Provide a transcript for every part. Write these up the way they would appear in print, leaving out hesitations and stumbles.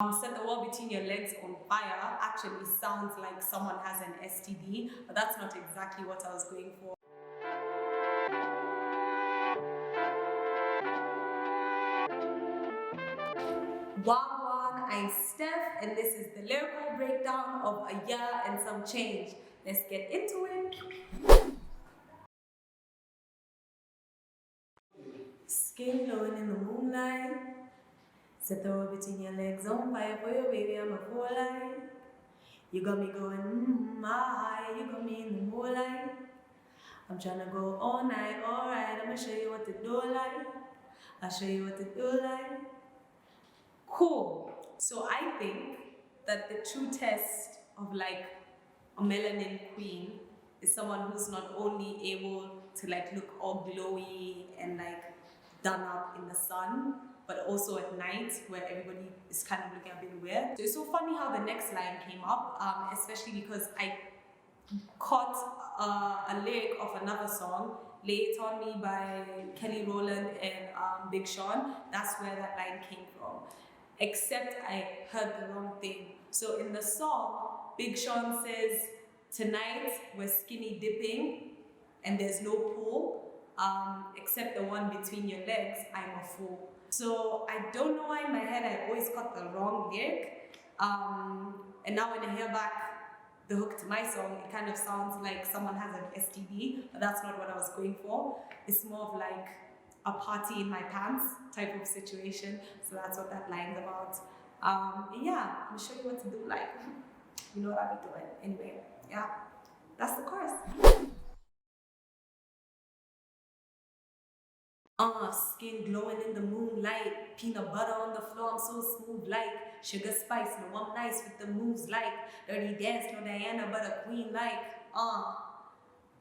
Set the wall between your legs on fire actually sounds like someone has an STD, but that's not exactly what I was going for. Wagwan, I'm Steph, and this is the lyrical breakdown of a year and some change. Let's get into it. Skin glowing in the moonlight. Set the wall between your legs on fire for your baby, I'm a full light. You got me going, my, you got me in the moonlight. I'm trying to go all night, alright, I'm gonna show you what to do like. I'll show you what to do like. Cool. So I think that the true test of like a melanin queen is someone who's not only able to like look all glowy and like done up in the sun, but also at night where everybody is kind of looking a bit weird. So it's so funny how the next line came up, especially because I caught a lyric of another song, Lay It On Me by Kelly Rowland and Big Sean. That's where that line came from. Except I heard the wrong thing. So in the song, Big Sean says, tonight we're skinny dipping and there's no pool, except the one between your legs, I'm a fool. So I don't know why in my head I always got the wrong lyric. And now when I hear back the hook to my song, it kind of sounds like someone has an STD, but that's not what I was going for. It's more of like a party in my pants type of situation. So that's what that line's about. Yeah, I'm gonna show you what to do like. You know what I'll be doing. Anyway, yeah, that's the chorus. Skin glowing in the moonlight, peanut butter on the floor, I'm so smooth like sugar spice, no I'm nice with the moves like dirty dance, no Diana but a queen like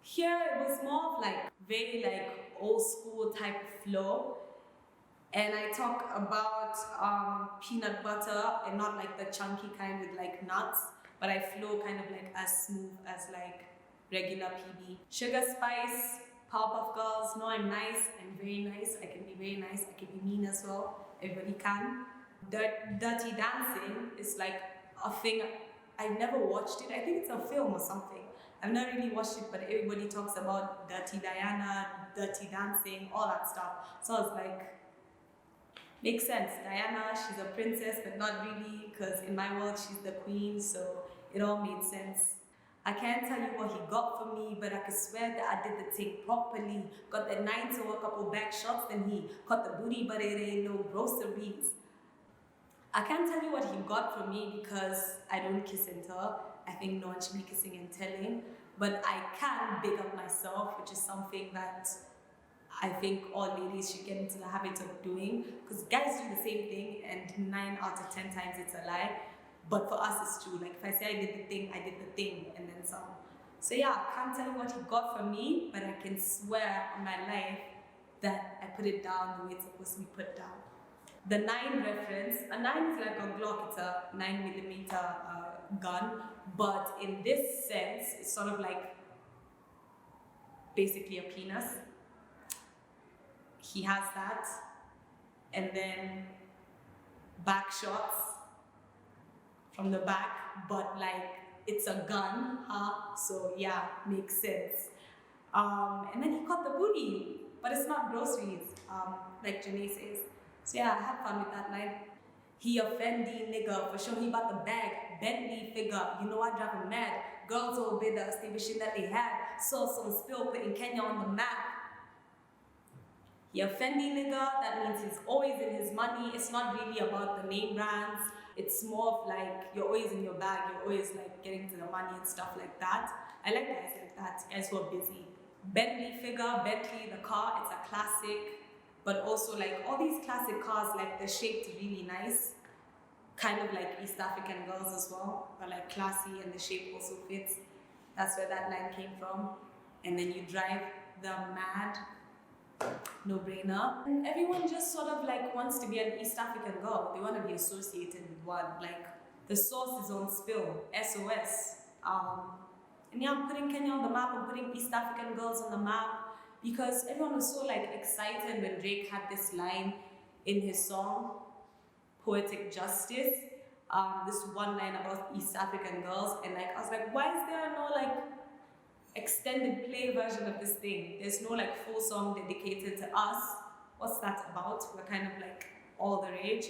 here it was more of like very like old school type of flow, and I talk about peanut butter and not like the chunky kind with like nuts, but I flow kind of like as smooth as like regular PB. Sugar spice, Powerpuff Girls, no I'm nice, I'm very nice, I can be very nice, I can be mean as well, everybody can. Dirty Dancing is like a thing, I've never watched it, I think it's a film or something. I've not really watched it, but everybody talks about Dirty Diana, Dirty Dancing, all that stuff. So I was like, makes sense. Diana, she's a princess, but not really, because in my world, she's the queen, so it all made sense. I can't tell you what he got for me, but I could swear that I did the thing properly. Got the 9 to a couple back shots than he. Caught the booty, but it ain't no groceries. I can't tell you what he got from me because I don't kiss and tell. I think no one should be kissing and telling. But I can big up myself, which is something that I think all ladies should get into the habit of doing, because guys do the same thing and 9 out of 10 times it's a lie. But for us it's true. Like if I say I did the thing, I did the thing and then some. So yeah, I can't tell you what he got from me, but I can swear on my life that I put it down the way it's supposed to be put down. The 9 reference, a 9 is like a Glock, it's a 9mm gun, but in this sense, it's sort of like basically a penis. He has that, and then back shots from the back, but like it's a gun, huh? So yeah, makes sense. And then he caught the booty, but it's not groceries, like Janae says. So yeah, I had fun with that line. He a Fendi nigga, for sure he bought the bag, Bentley figure, you know I drive him mad. Girls all bitter, stay wishing that they had. Sauce on spill, putting Kenya on the map. He a Fendi nigga, that means he's always in his money. It's not really about the name brands. It's more of like, you're always in your bag, you're always like getting to the money and stuff like that. I like guys like that, guys who are busy. Bentley figure, Bentley, the car, it's a classic. But also like all these classic cars, like they're shaped really nice. Kind of like East African girls as well, but like classy and the shape also fits. That's where that line came from. And then you drive the mad, no brainer. And everyone just sort of like wants to be an East African girl. They want to be associated with one. Like the sauce is on spill, SOS. And yeah, I'm putting Kenya on the map, I'm putting East African girls on the map, because everyone was so like excited when Drake had this line in his song, Poetic Justice, this one line about East African girls, and like I was like, why is there no like extended play version of this thing? There's no like full song dedicated to us. What's that about? We're kind of like all the rage.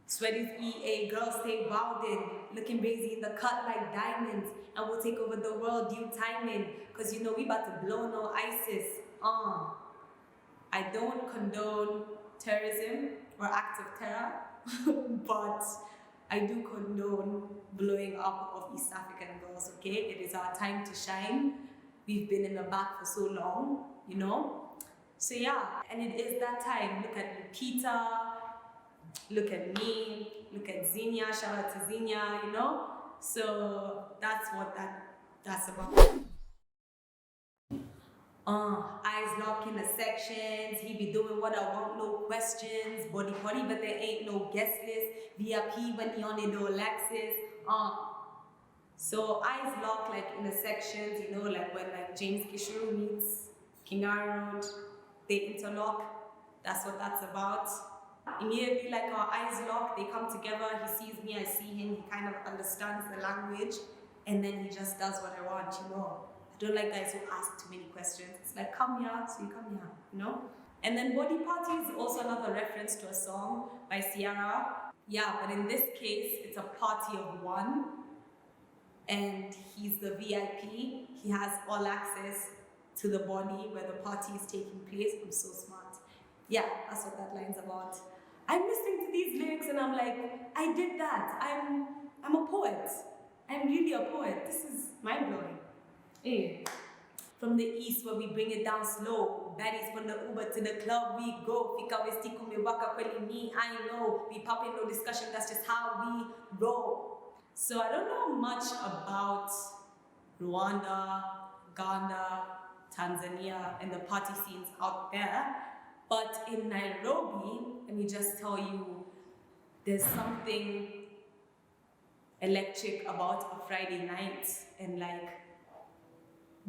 Sweaty's EA, girls stay bowed in, looking crazy in the cut like diamonds, and we'll take over the world due timing, cause you know we about to blow no ISIS. I don't condone terrorism or acts of terror, but I do condone blowing up of East African girls, okay? It is our time to shine. We've been in the back for so long, you know? So yeah, and it is that time. Look at Lupita, look at me, look at Zinnia, shout out to Zinnia, you know? So that's what that's about. Eyes locked in the sections, he be doing what I want, no questions, body, but there ain't no guest list, VIP when he on it, no Lexus, So eyes locked like in the sections, you know, like when like James Kishuru meets King Road, they interlock, that's what that's about. Immediately like our eyes lock, they come together, he sees me, I see him, he kind of understands the language, and then he just does what I want, you know. I don't like guys who ask too many questions. It's like, come here, so you come here, you know? And then Body Party is also another reference to a song by Ciara. Yeah, but in this case, it's a party of one, and he's the VIP. He has all access to the body where the party is taking place. I'm so smart. Yeah, that's what that line's about. I'm listening to these lyrics and I'm like, I did that. I'm a poet. I'm really a poet. This is mind-blowing. Hey. From the east where we bring it down slow. Baddies from the Uber to the club we go. Fika westi kumewaka kweli me, I know. We pop in no discussion, that's just how we roll. So I don't know much about Rwanda, Ghana, Tanzania, and the party scenes out there. But in Nairobi, let me just tell you, there's something electric about a Friday night and like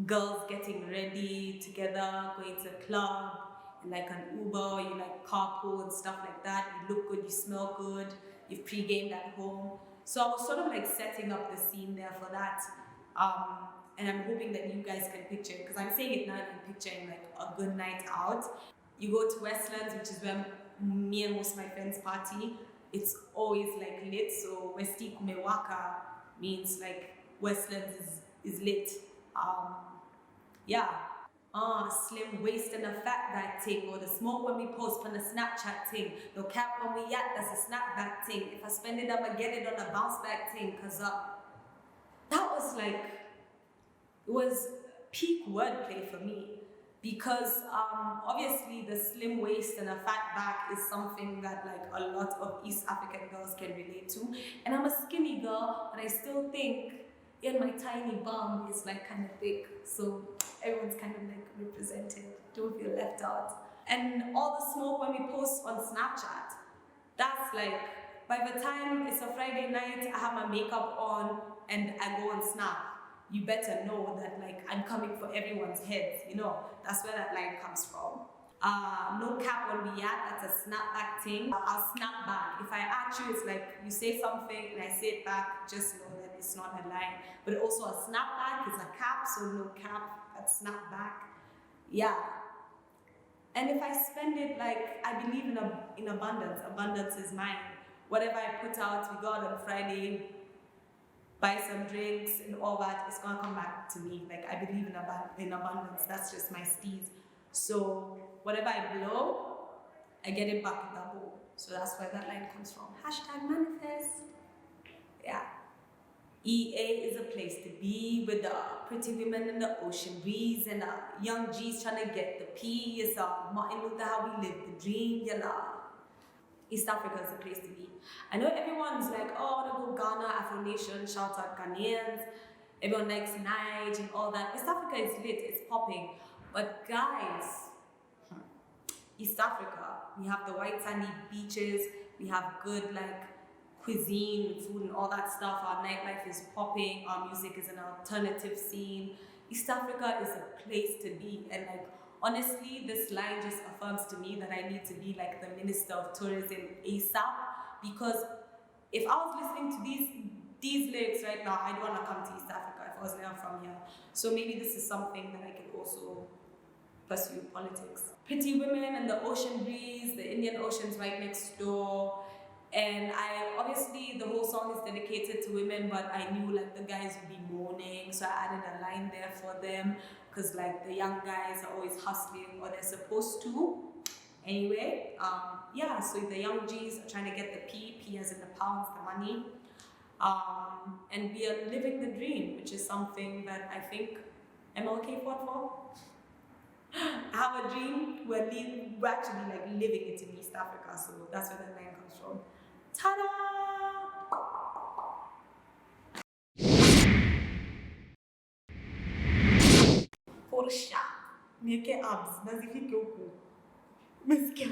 girls getting ready together, going to a club, and like an Uber, you like carpool and stuff like that. You look good, you smell good, you've pre-gamed at home. So I was sort of like setting up the scene there for that. And I'm hoping that you guys can picture it, because I'm saying it now and I'm picturing like a good night out. You go to Westlands, which is where me and most of my friends party. It's always like lit, so Westi Kumewaka means like Westlands is lit. Yeah. Slim waist and a fat back ting, or the smoke when we post on the Snapchat ting. No cap when we at, that's a snapback ting. If I spend it, I'ma get it on a bounce back ting, cause that was like, it was peak wordplay for me. Because obviously the slim waist and a fat back is something that like a lot of East African girls can relate to. And I'm a skinny girl, but I still think yeah, my tiny bum is like kind of thick. So everyone's kind of like represented, don't feel left out. And all the smoke when we post on Snapchat, that's like, by the time it's a Friday night, I have my makeup on and I go on Snap. You better know that like I'm coming for everyone's heads, you know, that's where that line comes from. No cap when we at, that's a snapback thing. I'll snap back. If I at you, it's like you say something and I say it back, just know that it's not a line. But also a snapback is a cap, so no cap, that's snapback. Yeah. And if I spend it like, I believe in abundance. Abundance is mine. Whatever I put out, we go out on Friday, buy some drinks and all that, it's gonna come back to me. Like I believe in abundance, that's just my steez. So whatever I blow, I get it back double. So that's where that line comes from. Hashtag manifest. Yeah. EA is a place to be with the pretty women in the ocean breeze and young G's trying to get the P. It's Martin Luther, how we live the dream, you know. East Africa is a place to be. I know everyone's like, oh, I want to go Ghana, Afro Nation, shout out Ghanaians. Everyone likes Nige and all that. East Africa is lit, it's popping. But guys, East Africa, we have the white sandy beaches, we have good like cuisine, food and all that stuff. Our nightlife is popping, our music is an alternative scene. East Africa is a place to be, and like honestly, this line just affirms to me that I need to be like the Minister of Tourism ASAP, because if I was listening to these lyrics right now, I'd want to come to East Africa if I was never from here. So maybe this is something that I could also pursue politics. Pretty women and the ocean breeze, the Indian Ocean's right next door. And I obviously the whole song is dedicated to women, but I knew like the guys would be moaning, so I added a line there for them because like the young guys are always hustling or they're supposed to. Anyway, yeah, so the young G's are trying to get the P as in the pounds, the money, and we are living the dream, which is something that I think MLK fought for. I have a dream. We're actually like living it in East Africa, so that's where the name comes from. Ta-da! Porsche. Nieke abs. Nazifike huku. Meskia.